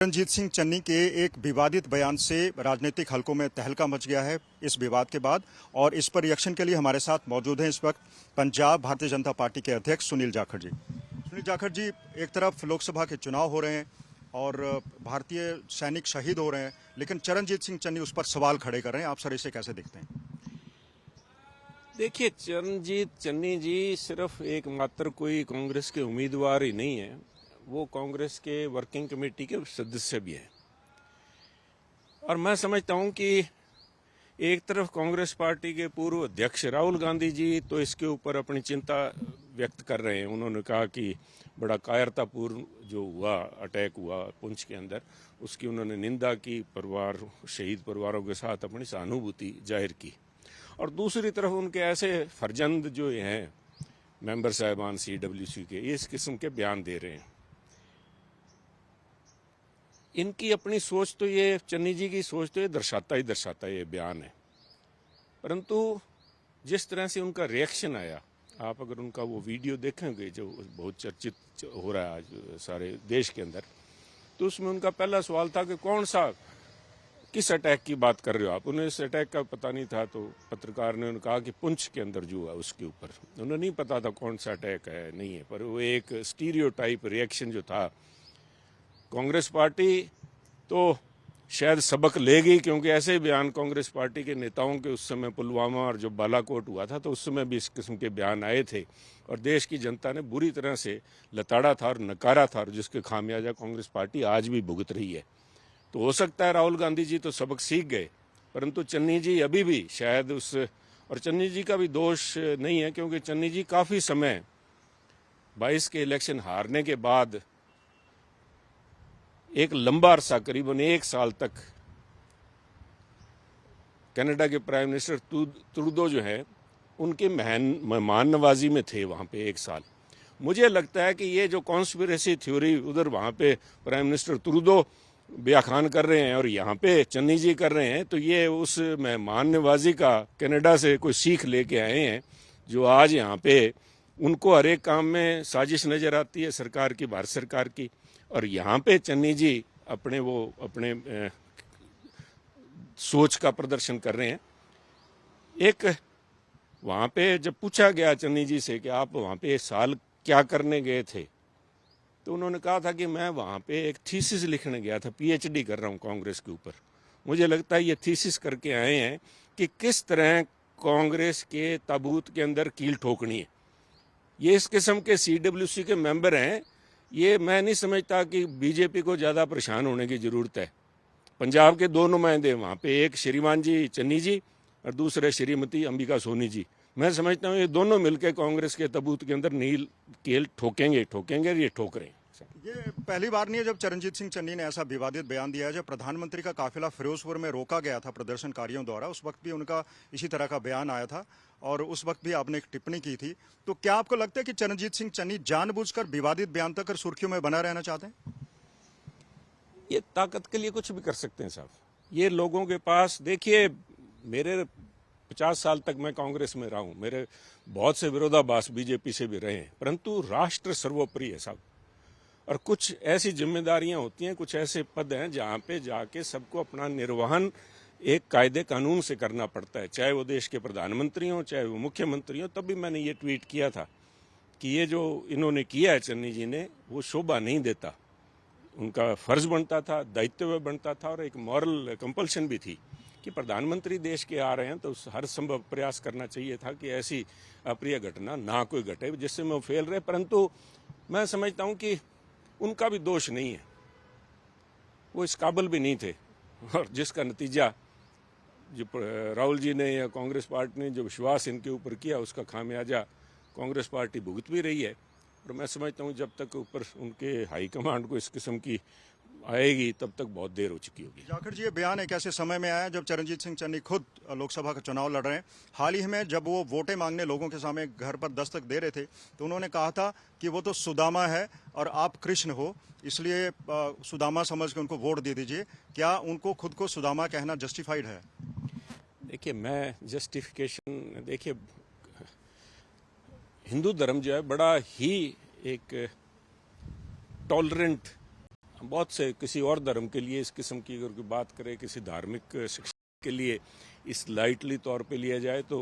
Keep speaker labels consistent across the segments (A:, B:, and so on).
A: चरणजीत सिंह चन्नी के एक विवादित बयान से राजनीतिक हलकों में तहलका मच गया है इस विवाद के बाद। और इस पर रिएक्शन के लिए हमारे साथ मौजूद हैं इस वक्त पंजाब भारतीय जनता पार्टी के अध्यक्ष सुनील जाखड़ जी। सुनील जाखड़ जी, एक तरफ लोकसभा के चुनाव हो रहे हैं और भारतीय सैनिक शहीद हो रहे हैं, लेकिन चरणजीत सिंह चन्नी उस पर सवाल खड़े कर रहे हैं। आप सर इसे कैसे देखते हैं?
B: देखिए, चरणजीत चन्नी जी सिर्फ एकमात्र कोई कांग्रेस के उम्मीदवार ही नहीं है, वो कांग्रेस के वर्किंग कमेटी के सदस्य भी हैं। और मैं समझता हूं कि एक तरफ कांग्रेस पार्टी के पूर्व अध्यक्ष राहुल गांधी जी तो इसके ऊपर अपनी चिंता व्यक्त कर रहे हैं। उन्होंने कहा कि बड़ा कायरतापूर्ण जो हुआ, अटैक हुआ पुंछ के अंदर, उसकी उन्होंने निंदा की, शहीद परिवारों के साथ अपनी सहानुभूति जाहिर की। और दूसरी तरफ उनके ऐसे फर्जंद जो हैं मेंबर साहिबान CWC के, इस किस्म के बयान दे रहे हैं। इनकी अपनी सोच तो ये, चन्नी जी की सोच तो ये दर्शाता ये बयान है, परंतु जिस तरह से उनका रिएक्शन आया, आप अगर उनका वो वीडियो देखेंगे जो बहुत चर्चित हो रहा है आज सारे देश के अंदर, तो उसमें उनका पहला सवाल था कि किस अटैक की बात कर रहे हो आप। उन्हें इस अटैक का पता नहीं था, तो पत्रकार ने उन्हें कहा कि पुंछ के अंदर जो है उसके ऊपर। उन्हें नहीं पता था कौन सा अटैक है, नहीं है, पर वो एक स्टीरियोटाइप रिएक्शन जो था। कांग्रेस पार्टी तो शायद सबक लेगी, क्योंकि ऐसे बयान कांग्रेस पार्टी के नेताओं के उस समय पुलवामा और जो बालाकोट हुआ था, तो उस समय भी इस किस्म के बयान आए थे और देश की जनता ने बुरी तरह से लताड़ा था और नकारा था, और जिसके खामियाजा कांग्रेस पार्टी आज भी भुगत रही है। तो हो सकता है राहुल गांधी जी तो सबक सीख गए, परंतु चन्नी जी अभी भी शायद और चन्नी जी का भी दोष नहीं है, क्योंकि चन्नी जी काफ़ी समय 22 के इलेक्शन हारने के बाद एक लंबा अरसा, करीबन 1 साल तक, कनाडा के प्राइम मिनिस्टर ट्रूडो जो है उनके मेहमान नवाजी में थे वहाँ पे 1 साल। मुझे लगता है कि ये जो कॉन्स्पिरेसी थ्योरी उधर वहाँ पे प्राइम मिनिस्टर ट्रूडो बयाखान कर रहे हैं और यहाँ पे चन्नी जी कर रहे हैं, तो ये उस मेहमान नवाजी का कनाडा से कोई सीख लेके आए हैं, जो आज यहाँ पे उनको हर एक काम में साजिश नज़र आती है सरकार की, भारत सरकार की। और यहाँ पे चन्नी जी अपने सोच का प्रदर्शन कर रहे हैं। एक वहाँ पे जब पूछा गया चन्नी जी से कि आप वहाँ पे 1 साल क्या करने गए थे, तो उन्होंने कहा था कि मैं वहाँ पे एक थीसिस लिखने गया था, PhD कर रहा हूँ कांग्रेस के ऊपर। मुझे लगता है ये थीसिस करके आए हैं कि किस तरह कांग्रेस के ताबूत के अंदर कील ठोकनी है। ये इस किस्म के CWC के मेंबर हैं। ये मैं नहीं समझता कि बीजेपी को ज़्यादा परेशान होने की ज़रूरत है। पंजाब के 2 नुमाइंदे वहाँ पे, एक श्रीमान जी चन्नी जी और दूसरे श्रीमती अंबिका सोनी जी। मैं समझता हूँ ये दोनों मिलकर कांग्रेस के तबूत के अंदर नील कील ठोकेंगे और ये ठोक रहे हैं।
A: ये पहली बार नहीं है जब चरणजीत सिंह चन्नी ने ऐसा विवादित बयान दिया है। जब प्रधानमंत्री का काफिला फिरोजपुर में रोका गया था प्रदर्शनकारियों द्वारा, उस वक्त भी उनका इसी तरह का बयान आया था और उस वक्त भी आपने एक टिप्पणी की थी। तो क्या आपको लगता है कि चरणजीत सिंह चन्नी जानबूझकर विवादित बयान तक सुर्खियों में बना रहना चाहते हैं?
B: ये ताकत के लिए कुछ भी कर सकते हैं साहब। ये लोगों के पास, देखिए, मेरे 50 साल तक मैं कांग्रेस में रहा हूँ, मेरे बहुत से विरोधाभास बीजेपी से भी रहे हैं, परंतु राष्ट्र सर्वोपरि है साहब। और कुछ ऐसी जिम्मेदारियां होती हैं, कुछ ऐसे पद हैं जहाँ पे जाके सबको अपना निर्वहन एक कायदे कानून से करना पड़ता है, चाहे वो देश के प्रधानमंत्री हों, चाहे वो मुख्यमंत्री हों। तब भी मैंने ये ट्वीट किया था कि ये जो इन्होंने किया है चन्नी जी ने, वो शोभा नहीं देता। उनका फर्ज बनता था, दायित्व बनता था और एक मॉरल कंपल्शन भी थी कि प्रधानमंत्री देश के आ रहे हैं तो हर संभव प्रयास करना चाहिए था कि ऐसी अप्रिय घटना ना कोई घटे जिससे वो फेल रहे। परंतु मैं समझता हूँ कि उनका भी दोष नहीं है, वो इस काबिल भी नहीं थे, और जिसका नतीजा जो राहुल जी ने या कांग्रेस पार्टी ने जो विश्वास इनके ऊपर किया, उसका खामियाजा कांग्रेस पार्टी भुगत भी रही है। और मैं समझता हूँ जब तक ऊपर उनके हाईकमांड को इस किस्म की आएगी, तब तक बहुत देर हो चुकी होगी।
A: जाखड़ जी, ये बयान एक ऐसे समय में आया जब चरणजीत सिंह चन्नी खुद लोकसभा का चुनाव लड़ रहे हैं। हाल ही में जब वो वोटें मांगने लोगों के सामने घर पर दस्तक दे रहे थे, तो उन्होंने कहा था कि वो तो सुदामा है और आप कृष्ण हो, इसलिए सुदामा समझ के उनको वोट दे दीजिए। क्या उनको खुद को सुदामा कहना जस्टिफाइड है?
B: देखिए, मैं जस्टिफिकेशन, देखिए, हिंदू धर्म जो है बड़ा ही एक टॉलरेंट बहुत से किसी और धर्म के लिए इस किस्म की अगर कोई बात करे, किसी धार्मिक शिक्षा के लिए इस लाइटली तौर पे लिया जाए तो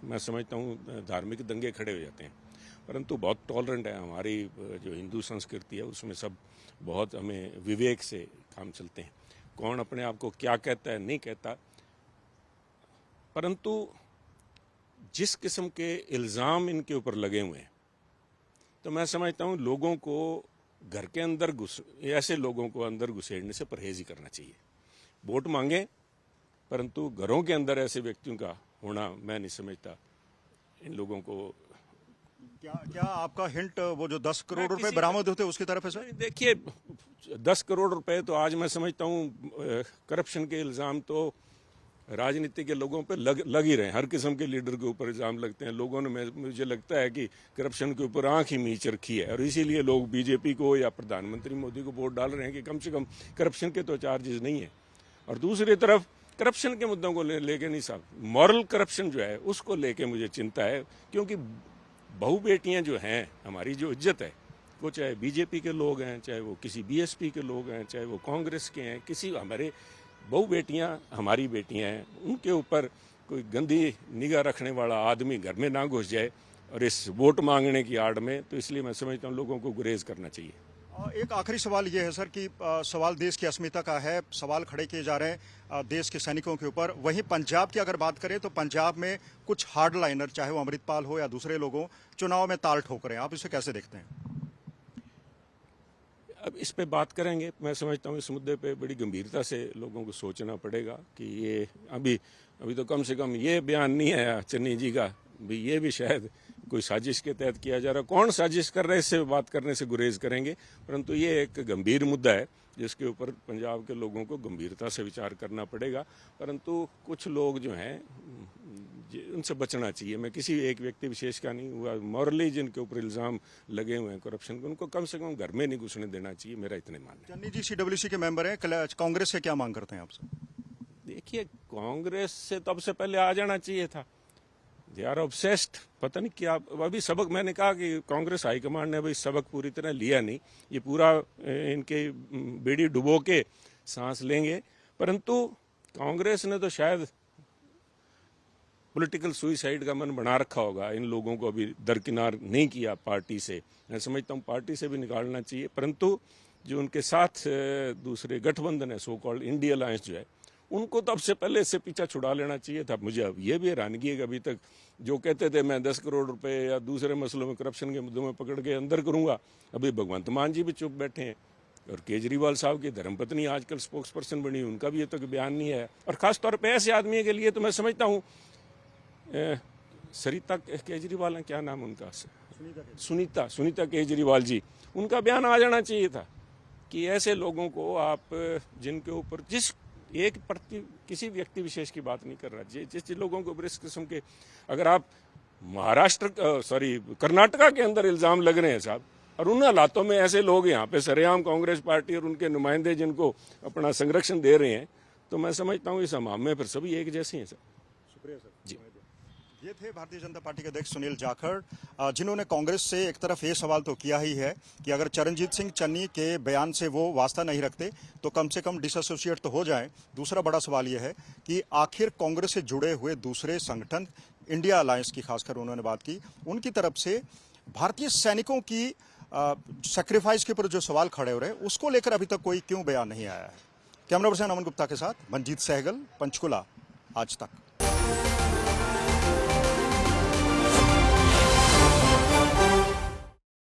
B: मैं समझता हूँ धार्मिक दंगे खड़े हो जाते हैं। परंतु बहुत टॉलरेंट है हमारी जो हिंदू संस्कृति है, उसमें सब बहुत हमें विवेक से काम चलते हैं। कौन अपने आप को क्या कहता है नहीं कहता, परंतु जिस किस्म के इल्ज़ाम इनके ऊपर लगे हुए हैं तो मैं समझता हूँ लोगों को घर के अंदर ऐसे लोगों को अंदर घुसेड़ने से परहेज ही करना चाहिए। वोट मांगे परंतु घरों के अंदर ऐसे व्यक्तियों का होना मैं नहीं समझता इन लोगों को।
A: क्या आपका हिंट वो जो 10 करोड़ रुपए बरामद होते उसकी तरफ है सर?
B: देखिए 10 करोड़ रुपए तो आज मैं समझता हूँ करप्शन के इल्ज़ाम तो राजनीति के लोगों पे लग ही रहे हैं। हर किस्म के लीडर के ऊपर इल्ज़ाम लगते हैं। लोगों ने मुझे लगता है कि करप्शन के ऊपर आंख ही मीच रखी है और इसीलिए लोग बीजेपी को या प्रधानमंत्री मोदी को वोट डाल रहे हैं कि कम से कम करप्शन के तो चार्जेस नहीं है। और दूसरी तरफ करप्शन के मुद्दों को लेके नहीं साहब, मॉरल करप्शन जो है उसको लेके मुझे चिंता है, क्योंकि बहू बेटियां जो हैं, हमारी जो इज्जत है, वो चाहे बीजेपी के लोग हैं, चाहे वो किसी बीएसपी के लोग हैं, चाहे वो कांग्रेस के हैं, किसी हमारे बहू बेटियां हमारी बेटियां हैं, उनके ऊपर कोई गंदी निगाह रखने वाला आदमी घर में ना घुस जाए और इस वोट मांगने की आड़ में। तो इसलिए मैं समझता हूँ लोगों को गुरेज करना चाहिए।
A: एक आखिरी सवाल ये है सर कि सवाल देश की अस्मिता का है, सवाल खड़े किए जा रहे हैं देश के सैनिकों के ऊपर। वहीं पंजाब की अगर बात करें तो पंजाब में कुछ हार्ड लाइनर, चाहे वो अमृतपाल हो या दूसरे लोगों, चुनाव में ताल ठोक रहे हैं। आप इसे कैसे देखते हैं?
B: अब इस पे बात करेंगे। मैं समझता हूँ इस मुद्दे पे बड़ी गंभीरता से लोगों को सोचना पड़ेगा कि ये अभी तो कम से कम ये बयान नहीं आया चन्नी जी का भी ये भी शायद कोई साजिश के तहत किया जा रहा। कौन साजिश कर रहे हैं इससे बात करने से गुरेज करेंगे, परंतु ये एक गंभीर मुद्दा है जिसके ऊपर पंजाब के लोगों को गंभीरता से विचार करना पड़ेगा। परंतु कुछ लोग जो हैं उनसे बचना चाहिए। मैं किसी एक व्यक्ति विशेष का नहीं हुआ, मॉरली जिनके ऊपर इल्ज़ाम लगे हुए हैं करप्शन के, उनको कम से कम घर में नहीं घुसने देना चाहिए, मेरा इतने मानना है।
A: चन्नी जी सीडब्ल्यूसी के मेंबर हैं, कांग्रेस से क्या मांग करते हैं आपसे?
B: देखिए कांग्रेस से तब से पहले आ जाना चाहिए था। दे आर ऑब्सेस्ड, पता नहीं क्या। अभी सबक मैंने कहा कि कांग्रेस हाईकमांड ने अभी सबक पूरी तरह लिया नहीं, ये पूरा इनके बेड़ी डुबो के सांस लेंगे। परंतु कांग्रेस ने तो शायद पॉलिटिकल सुइसाइड का मन बना रखा होगा, इन लोगों को अभी दरकिनार नहीं किया पार्टी से। मैं समझता हूँ पार्टी से भी निकालना चाहिए, परंतु जो उनके साथ दूसरे गठबंधन है, सो कॉल्ड इंडिया अलायंस जो है, उनको तब से पहले इससे पीछा छुड़ा लेना चाहिए था। मुझे अब ये भी हैरानगी है कि अभी तक जो कहते थे मैं 10 करोड़ रुपए या दूसरे मसलों में करप्शन के मुद्दों में पकड़ के अंदर करूंगा, अभी भगवंत मान जी भी चुप बैठे हैं। और केजरीवाल साहब की धर्मपत्नी आजकल स्पोक्स पर्सन बनी, उनका भी ये तक बयान नहीं है। और खासतौर पर ऐसे आदमी के लिए तो मैं समझता हूँ सरिता केजरीवाल है, क्या नाम उनका, सुनीता केजरीवाल जी, उनका बयान आ जाना चाहिए था कि ऐसे लोगों को आप जिनके ऊपर जिस एक प्रति किसी व्यक्ति विशेष की बात नहीं कर रहा, जिस लोगों को इस किस्म के, अगर आप कर्नाटका के अंदर इल्जाम लग रहे हैं साहब, और उन हालातों में ऐसे लोग यहाँ पे सरेआम कांग्रेस पार्टी और उनके नुमाइंदे जिनको अपना संरक्षण दे रहे हैं, तो मैं समझता हूँ इस हमाम में फिर सभी एक जैसे हैं सर।
A: शुक्रिया सर
B: जी।
A: ये थे भारतीय जनता पार्टी के अध्यक्ष सुनील जाखड़, जिन्होंने कांग्रेस से एक तरफ ये सवाल तो किया ही है कि अगर चरणजीत सिंह चन्नी के बयान से वो वास्ता नहीं रखते तो कम से कम डिसएसोसिएट तो हो जाएं। दूसरा बड़ा सवाल ये है कि आखिर कांग्रेस से जुड़े हुए दूसरे संगठन इंडिया अलायंस की खासकर उन्होंने बात की, उनकी तरफ से भारतीय सैनिकों की सेक्रीफाइस के ऊपर जो सवाल खड़े हो रहे हैं उसको लेकर अभी तक कोई क्यों बयान नहीं आया है। कैमरा पर्सन अमन गुप्ता के साथ मंजीत सहगल, पंचकुला, आज तक।